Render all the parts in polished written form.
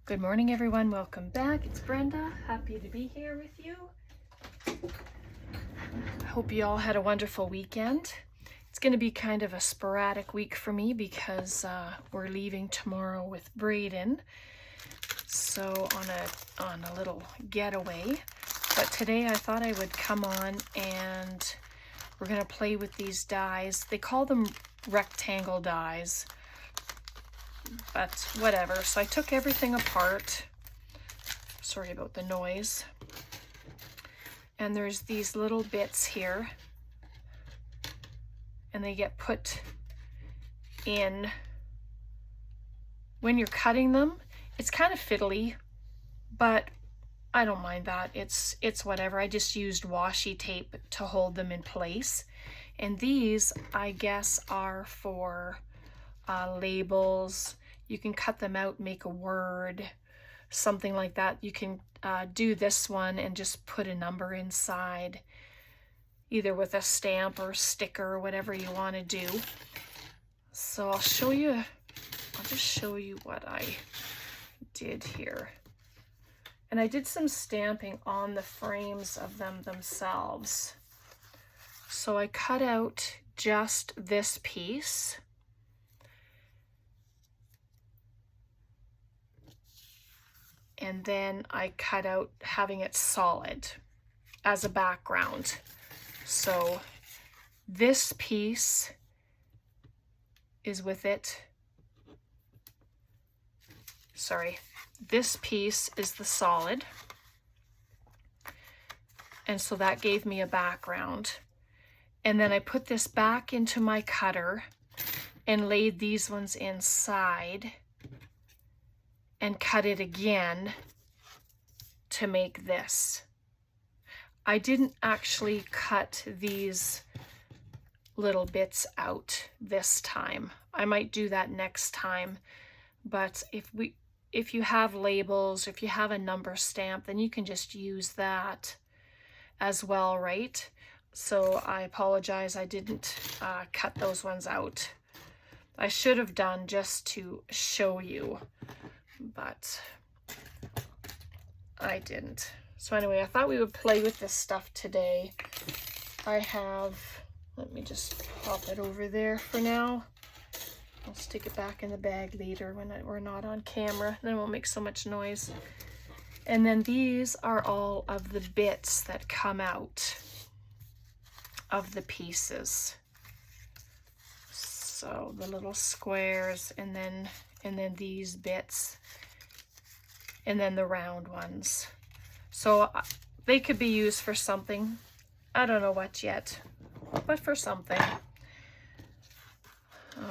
Good morning, everyone. Welcome back. It's Brenda. Happy to be here with you. I hope you all had a wonderful weekend. It's going to be kind of a sporadic week for me because we're leaving tomorrow with Braden. So on a little getaway. But today I thought I would come on and we're going to play with these dies. They call them rectangle dies, but whatever. So I took everything apart. Sorry about the noise. And there's these little bits here, and they get put in when you're cutting them. It's kind of fiddly, but I don't mind that. It's whatever. I just used washi tape to hold them in place. And these, I guess, are for labels. You can cut them out, make a word, something like that. You can do this one and just put a number inside, either with a stamp or sticker or whatever you want to do. So I'll just show you what I did here. And I did some stamping on the frames of them themselves. So I cut out just this piece. And then I cut out having it solid as a background. So this piece is with it. Sorry, this piece is the solid. And so that gave me a background. And then I put this back into my cutter and laid these ones inside and cut it again to make this. I didn't actually cut these little bits out this time. I might do that next time, but if you have labels, if you have a number stamp, then you can just use that as well, right? So I apologize, I didn't cut those ones out. I should have done just to show you, but I didn't. So anyway, I thought we would play with this stuff today. I have, let me just pop it over there for now. I'll stick it back in the bag later when we're not on camera, then it won't make so much noise. And then these are all of the bits that come out of the pieces. So the little squares, and then these bits, and then the round ones. So they could be used for something. I don't know what yet, but for something.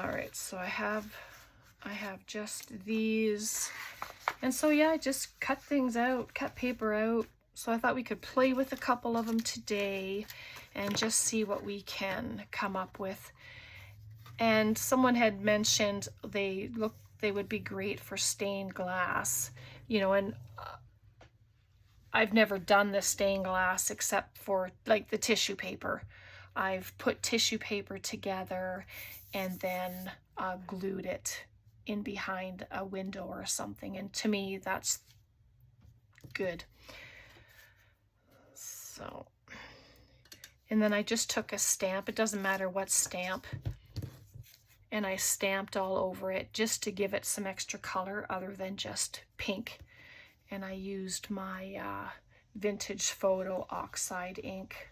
All right, so I have just these. And so yeah, I just cut things out, cut paper out. So I thought we could play with a couple of them today and just see what we can come up with. And someone had mentioned they would be great for stained glass, you know, and I've never done the stained glass except for like the tissue paper. I've put tissue paper together and then glued it in behind a window or something. And to me, that's good. So, and then I just took a stamp. It doesn't matter what stamp. And I stamped all over it just to give it some extra color other than just pink. And I used my vintage photo oxide ink.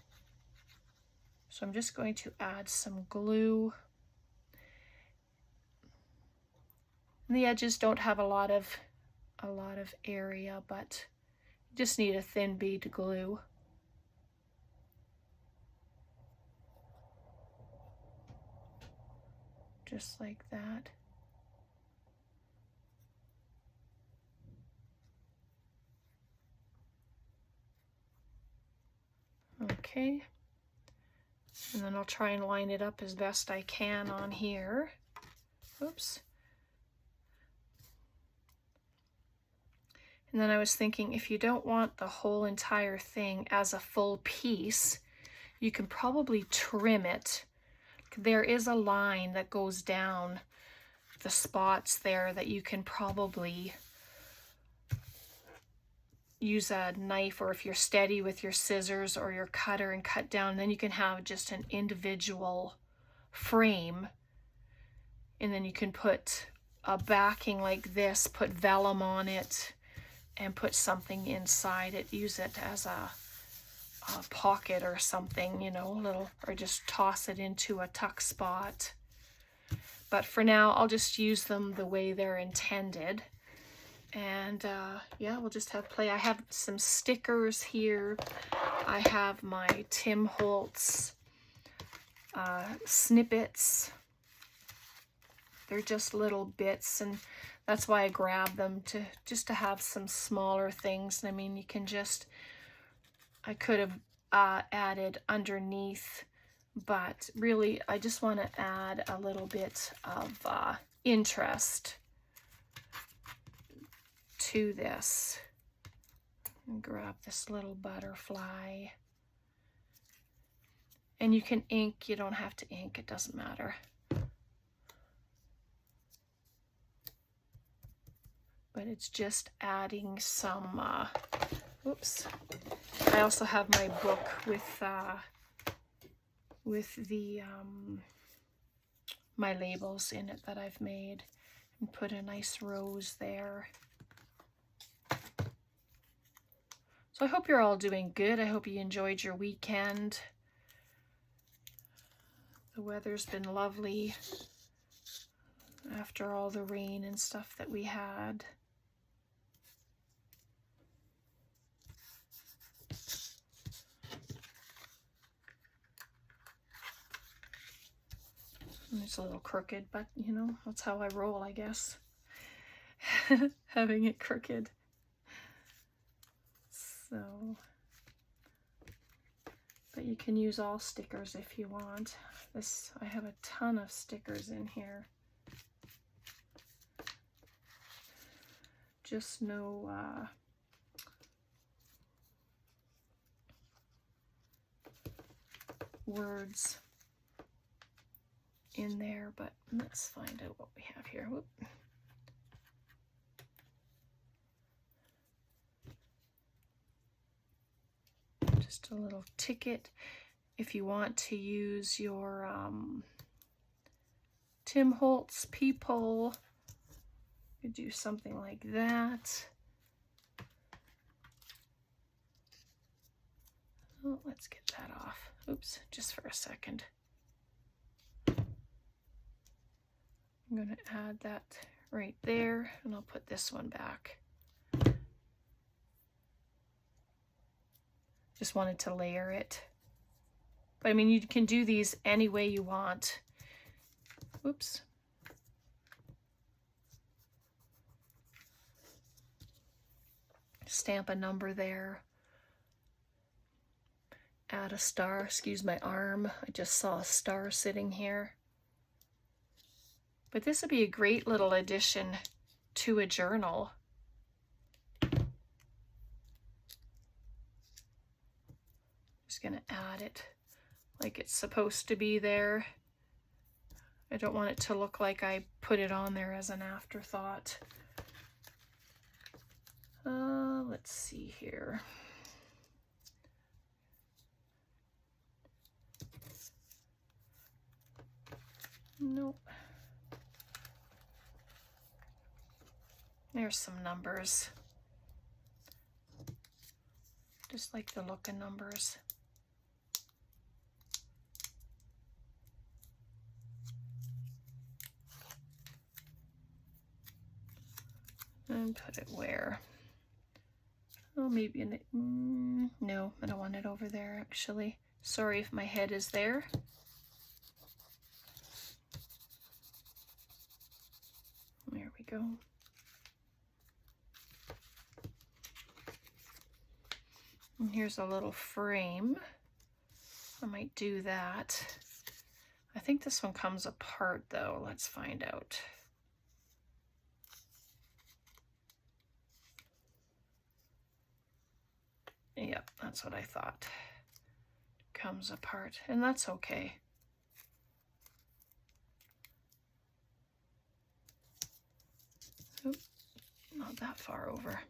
So I'm just going to add some glue. And the edges don't have a lot of area, but you just need a thin bead glue. Just like that. Okay. And then I'll try and line it up as best I can on here. Oops. And then I was thinking, if you don't want the whole entire thing as a full piece, you can probably trim it. There is a line that goes down the spots there that you can probably use a knife, or if you're steady with your scissors or your cutter, and cut down. Then you can have just an individual frame, and then you can put a backing like this, put vellum on it, and put something inside it. Use it as a pocket or something, you know, a little, or just toss it into a tuck spot. But for now, I'll just use them the way they're intended. And yeah, we'll just have play. I have some stickers here. I have my Tim Holtz snippets. They're just little bits, and that's why I grabbed them, just to have some smaller things. I mean, you can just, I could have added underneath, but really I just want to add a little bit of interest to this. And grab this little butterfly. And you can ink, you don't have to ink, it doesn't matter. But it's just adding some, oops. I also have my book with the, my labels in it that I've made, and put a nice rose there. So I hope you're all doing good. I hope you enjoyed your weekend. The weather's been lovely after all the rain and stuff that we had. It's a little crooked, but you know, that's how I roll, I guess. Having it crooked. So, but you can use all stickers if you want. This, I have a ton of stickers in here. Just no words in there, but let's find out what we have here. Whoop. Just a little ticket. If you want to use your Tim Holtz peephole, you do something like that. Oh, let's get that off. Oops, just for a second. I'm going to add that right there, and I'll put this one back. Just wanted to layer it. But I mean, you can do these any way you want. Oops. Stamp a number there. Add a star. Excuse my arm. I just saw a star sitting here. But this would be a great little addition to a journal. Just going to add it like it's supposed to be there. I don't want it to look like I put it on there as an afterthought. Let's see here. Nope. There's some numbers. Just like the look of numbers. And put it where? Oh, maybe in it. No, I don't want it over there, actually. Sorry if my head is there. There we go. And here's a little frame. I might do that. I think this one comes apart though. Let's find out. Yep, that's what I thought. Comes apart, and that's okay. Oop, not that far over.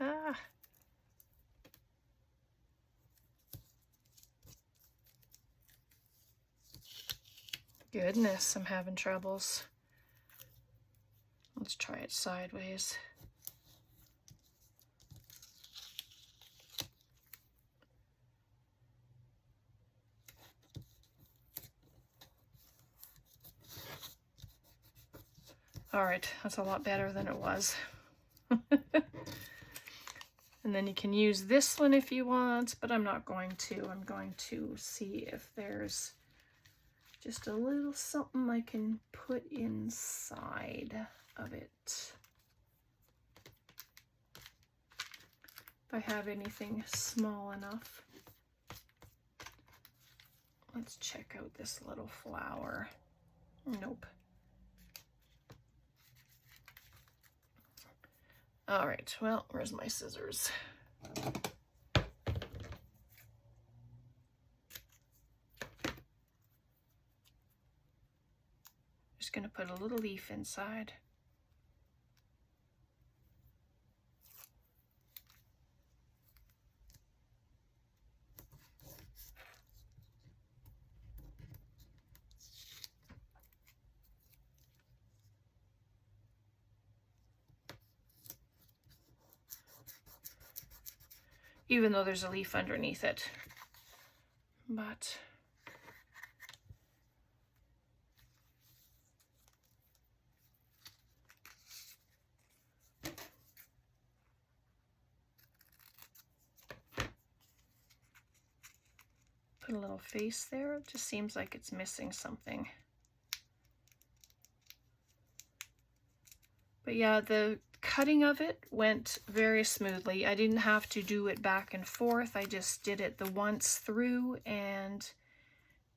Ah. Goodness, I'm having troubles. Let's try it sideways. All right, that's a lot better than it was. And then you can use this one if you want, but I'm not going to. I'm going to see if there's just a little something I can put inside of it. If I have anything small enough. Let's check out this little flower. Nope. All right, well, where's my scissors? Just gonna put a little leaf inside. Even though there's a leaf underneath it. But put a little face there. It just seems like it's missing something. But yeah, the cutting of it went very smoothly. I didn't have to do it back and forth. I just did it the once through and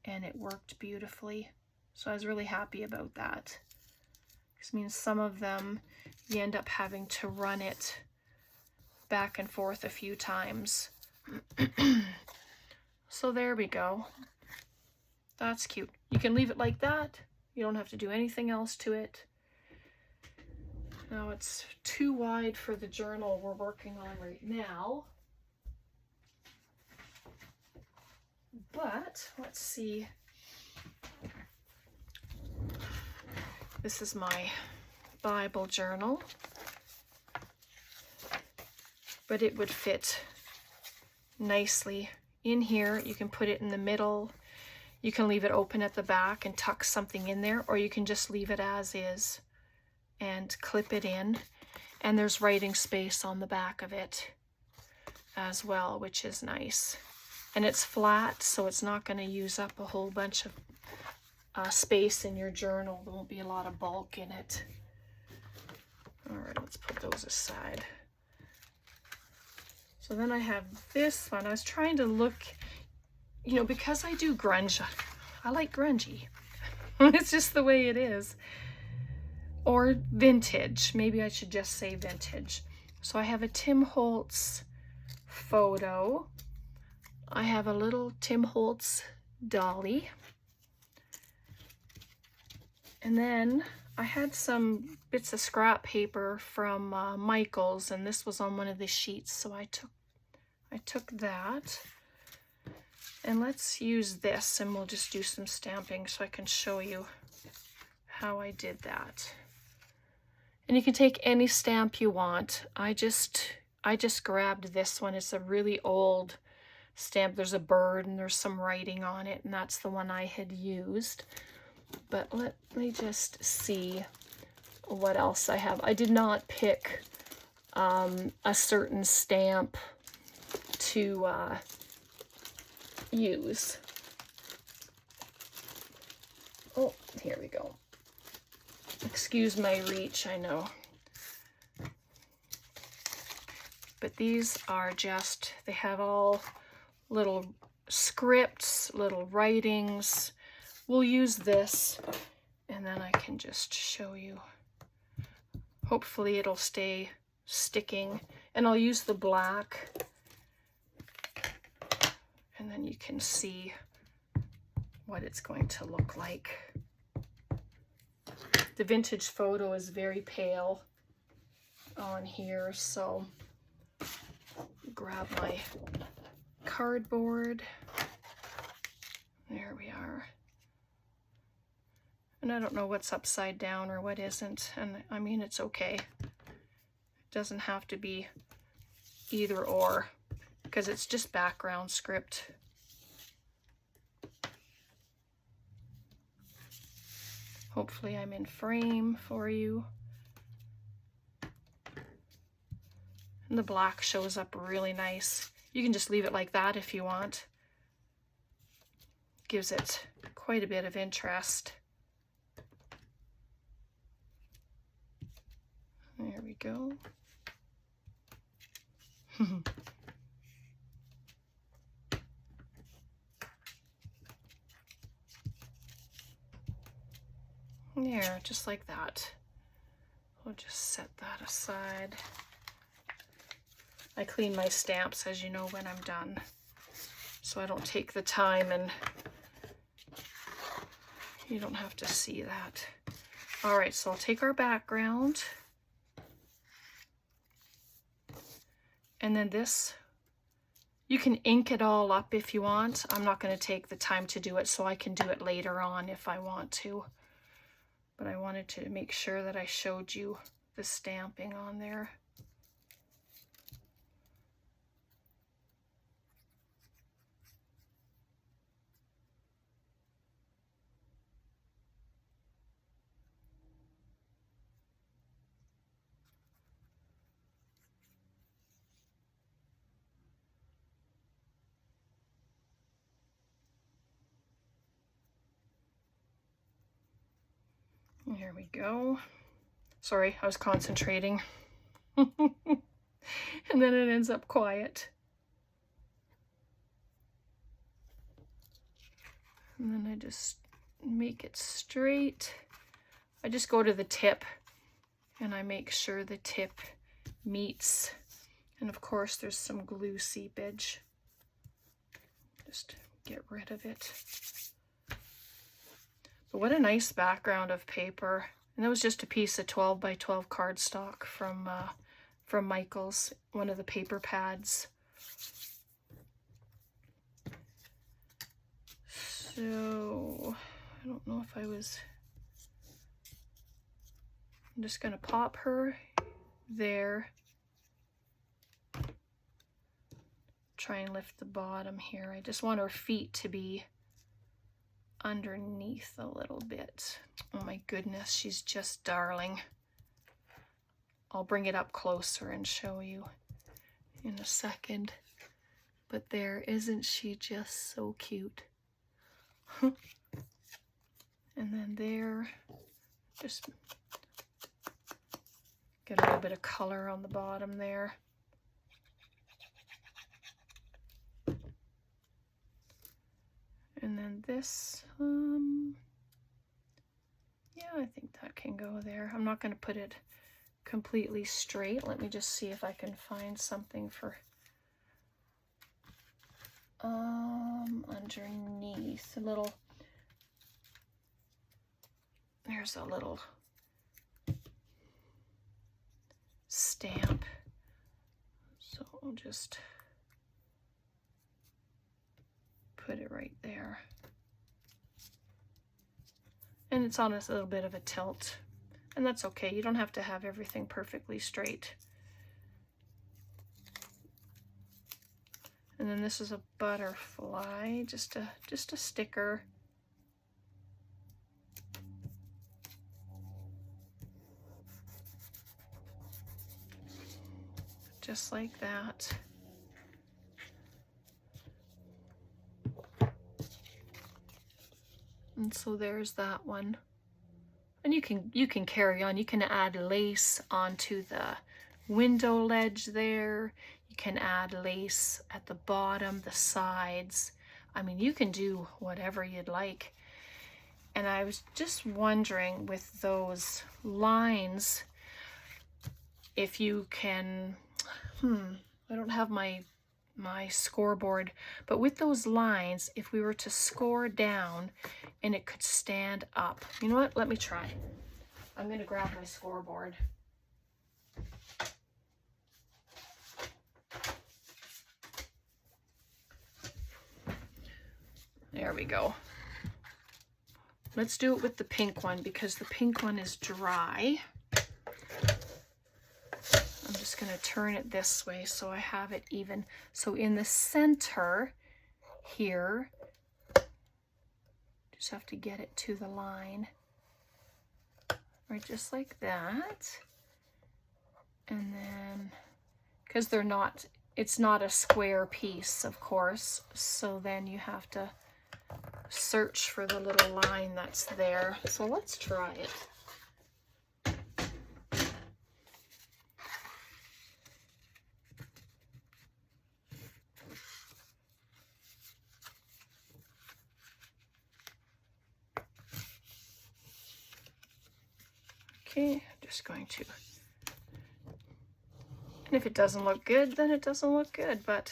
it worked beautifully. So I was really happy about that. This means some of them you end up having to run it back and forth a few times. So there we go. That's cute. You can leave it like that. You don't have to do anything else to it. Now it's too wide for the journal we're working on right now. But let's see. This is my Bible journal. But it would fit nicely in here. You can put it in the middle. You can leave it open at the back and tuck something in there, or you can just leave it as is and clip it in. And there's writing space on the back of it as well, which is nice. And it's flat, so it's not going to use up a whole bunch of space in your journal. There won't be a lot of bulk in it. All right, let's put those aside. So then I have this one. I was trying to look, you know, because I do grunge, I like grungy. It's just the way it is. Or vintage. Maybe I should just say vintage. So I have a Tim Holtz photo. I have a little Tim Holtz dolly. And then I had some bits of scrap paper from Michael's, and this was on one of the sheets, so I took that. And let's use this, and we'll just do some stamping so I can show you how I did that. And you can take any stamp you want. I just grabbed this one. It's a really old stamp. There's a bird and there's some writing on it, and that's the one I had used. But let me just see what else I have. I did not pick a certain stamp to use. Oh, here we go. Excuse my reach, I know. But these are just, they have all little scripts, little writings. We'll use this, and then I can just show you. Hopefully it'll stay sticking. And I'll use the black, and then you can see what it's going to look like. The vintage photo is very pale on here, so grab my cardboard. There we are. And I don't know what's upside down or what isn't, and I mean, it's okay. It doesn't have to be either or, because it's just background script. Hopefully I'm in frame for you. And the black shows up really nice. You can just leave it like that if you want. Gives it quite a bit of interest. There we go. There, just like that. We'll just set that aside. I clean my stamps, as you know, when I'm done, so I don't take the time and you don't have to see that. All right, so I'll take our background. And then this, you can ink it all up if you want. I'm not going to take the time to do it, so I can do it later on if I want to. But I wanted to make sure that I showed you the stamping on there. Here we go. Sorry, I was concentrating. And then it ends up quiet. And then I just make it straight. I just go to the tip and I make sure the tip meets. And of course there's some glue seepage. Just get rid of it. But what a nice background of paper. And that was just a piece of 12 by 12 cardstock from Michael's, one of the paper pads. So I don't know if I was, I'm just gonna pop her there. Try and lift the bottom here. I just want her feet to be underneath a little bit. Oh my goodness, she's just darling. I'll bring it up closer and show you in a second. But there, isn't she just so cute? And then there, just get a little bit of color on the bottom there. And then this, yeah, I think that can go there. I'm not going to put it completely straight. Let me just see if I can find something for underneath. A little, there's a little stamp. So I'll just put it right there. And it's on a little bit of a tilt. And that's okay. You don't have to have everything perfectly straight. And then this is a butterfly, just a sticker. Just like that. And so there's that one. And you can carry on. You can add lace onto the window ledge there. You can add lace at the bottom, the sides. I mean, you can do whatever you'd like. And I was just wondering with those lines, if you can, I don't have my scoreboard, but with those lines, if we were to score down and it could stand up. You know what? Let me try. I'm going to grab my scoreboard. we go. Let's do it with the pink one because the pink one is dry. I'm just going to turn it this way so I have it even. So in the center here, just have to get it to the line. Right, just like that. And then, because they're not, it's not a square piece, of course, so then you have to search for the little line that's there. So let's try it. Okay, just going to, and if it doesn't look good, then it doesn't look good, but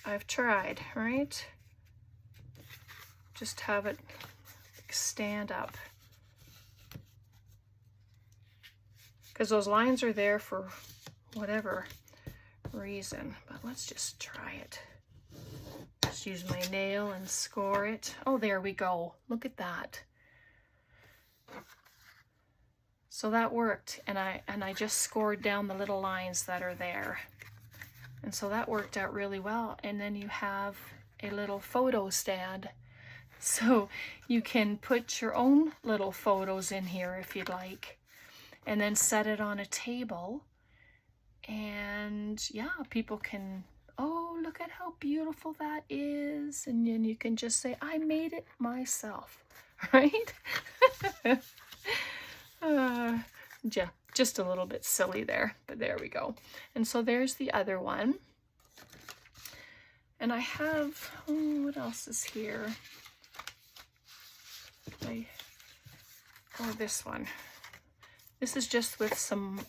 I've tried, right? Just have it stand up. Because those lines are there for whatever reason, but let's just try it. Just use my nail and score it. Oh, there we go. Look at that. So that worked, and I just scored down the little lines that are there. And so that worked out really well. And then you have a little photo stand. So you can put your own little photos in here if you'd like, and then set it on a table. And yeah, people can, oh, look at how beautiful that is. And then you can just say, I made it myself, right? Yeah, just a little bit silly there, but there we go. And so there's the other one. And I have, oh, what else is here? Oh, this one. This is just with some,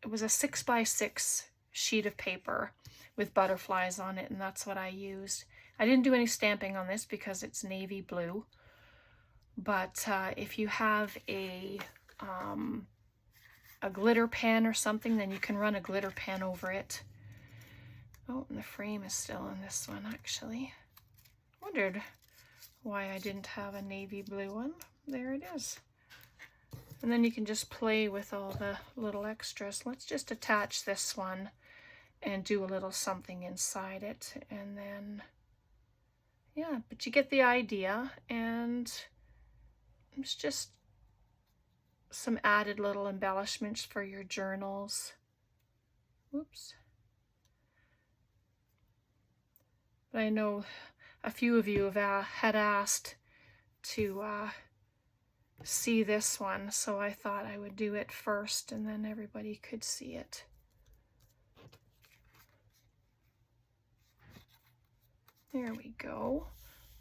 it was a 6x6 sheet of paper with butterflies on it, and that's what I used. I didn't do any stamping on this because it's navy blue. But if you have a glitter pen or something, then you can run a glitter pen over it. Oh, and the frame is still in this one, actually. Wondered why I didn't have a navy blue one. There it is. And then you can just play with all the little extras. Let's just attach this one and do a little something inside it. And then, yeah, but you get the idea. And it's just some added little embellishments for your journals. Whoops. But I know a few of you have had asked to see this one, so I thought I would do it first and then everybody could see it. There we go.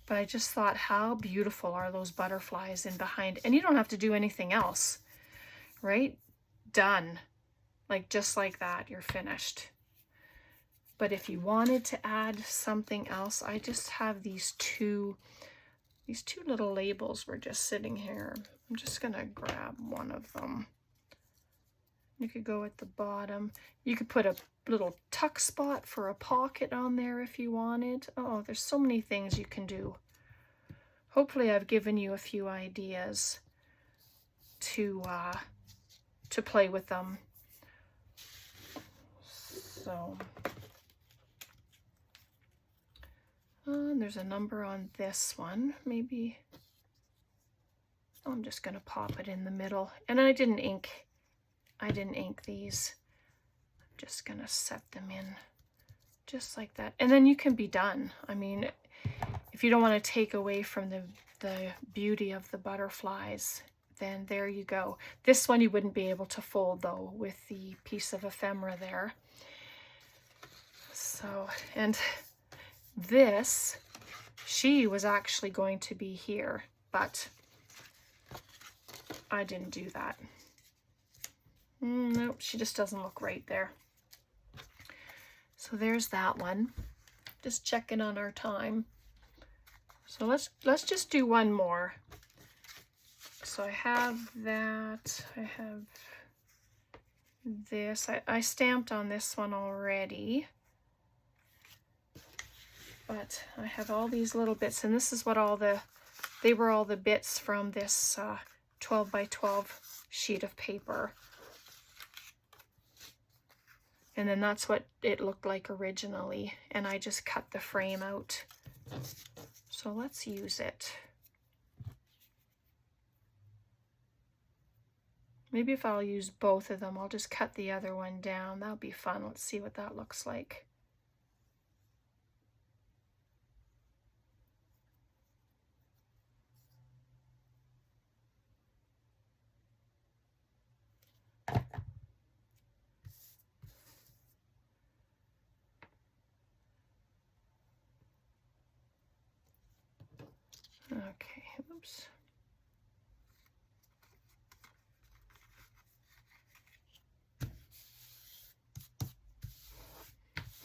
But I just thought, how beautiful are those butterflies in behind? And you don't have to do anything else, right? Done. Like, just like that, you're finished. But if you wanted to add something else, I just have these two little labels were just sitting here. I'm just gonna grab one of them. You could go at the bottom. You could put a little tuck spot for a pocket on there if you wanted. Oh, there's so many things you can do. Hopefully I've given you a few ideas to play with them. So, and there's a number on this one. Maybe, oh, I'm just gonna pop it in the middle. And I didn't ink these. I'm just gonna set them in just like that. And then you can be done. I mean, if you don't want to take away from the beauty of the butterflies, then there you go. This one you wouldn't be able to fold though with the piece of ephemera there. So, and this, she was actually going to be here, but I didn't do that. Nope, she just doesn't look right there. So there's that one. Just checking on our time. So let's just do one more. So I have that. I have this. I stamped on this one already. But I have all these little bits, and this is what they were all the bits from this 12 by 12 sheet of paper. And then that's what it looked like originally, and I just cut the frame out. So let's use it. Maybe if I'll use both of them, I'll just cut the other one down. That'll be fun. Let's see what that looks like. Okay, oops.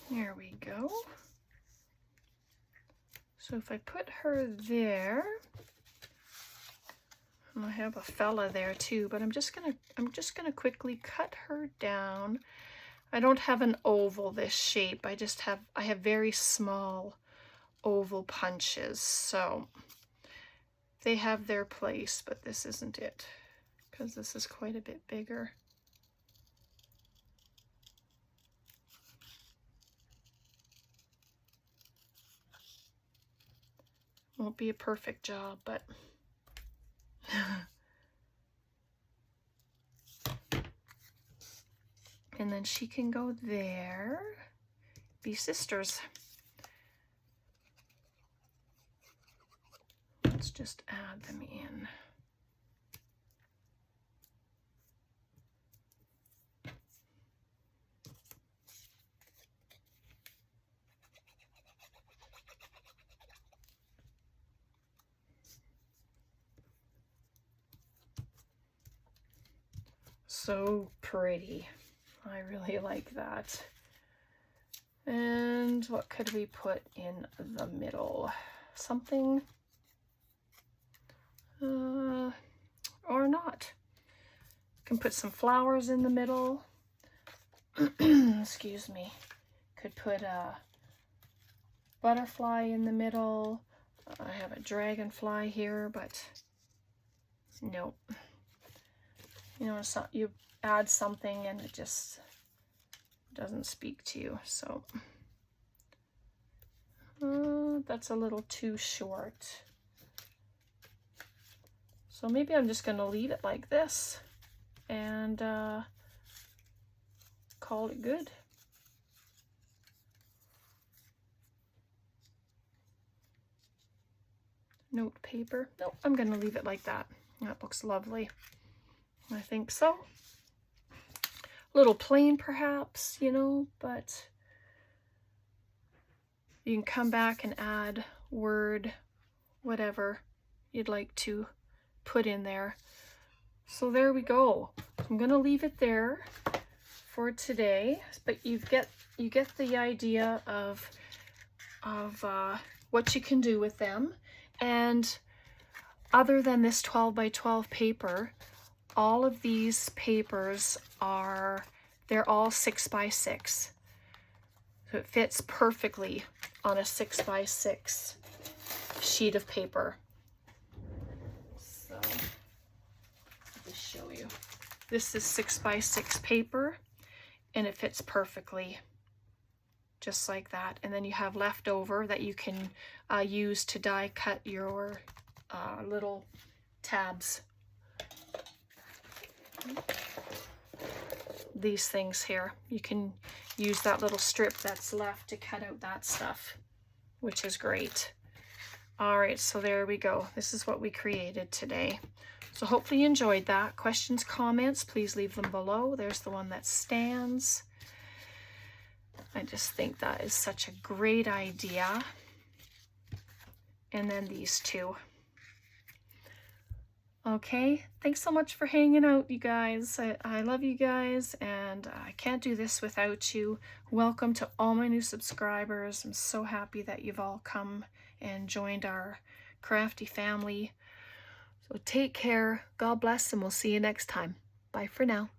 There we go. So if I put her there, and I have a fella there too, but I'm just gonna quickly cut her down. I don't have an oval this shape. I have very small oval punches, so they have their place, but this isn't it, because this is quite a bit bigger. Won't be a perfect job, but and then she can go there, be sisters. Let's just add them in. So pretty. I really like that. And what could we put in the middle? Something, or not. Can put some flowers in the middle. Excuse me. Could put a butterfly in the middle. I have a dragonfly here, but nope. You know, it's not, you add something and it just doesn't speak to you. So that's a little too short. So maybe I'm just going to leave it like this and call it good. Note paper. Nope, I'm going to leave it like that. That looks lovely. I think so. A little plain perhaps, you know, but you can come back and add word, whatever you'd like to put in there. So there we go. I'm going to leave it there for today, but you get the idea of what you can do with them. And other than this 12 by 12 paper, all of these papers they're all 6 by 6. So it fits perfectly on a 6 by 6 sheet of paper. So let me show you. This is 6 by 6 paper and it fits perfectly just like that. And then you have leftover that you can use to die cut your little tabs. These things here, you can use that little strip that's left to cut out that stuff, which is great. All right, so there we go. This is what we created today. So hopefully you enjoyed that. Questions, comments, please leave them below. There's the one that stands. I just think that is such a great idea. And then these two. Okay, thanks so much for hanging out, you guys. I love you guys, and I can't do this without you. Welcome to all my new subscribers. I'm so happy that you've all come and joined our crafty family. So take care, God bless, and we'll see you next time. Bye for now.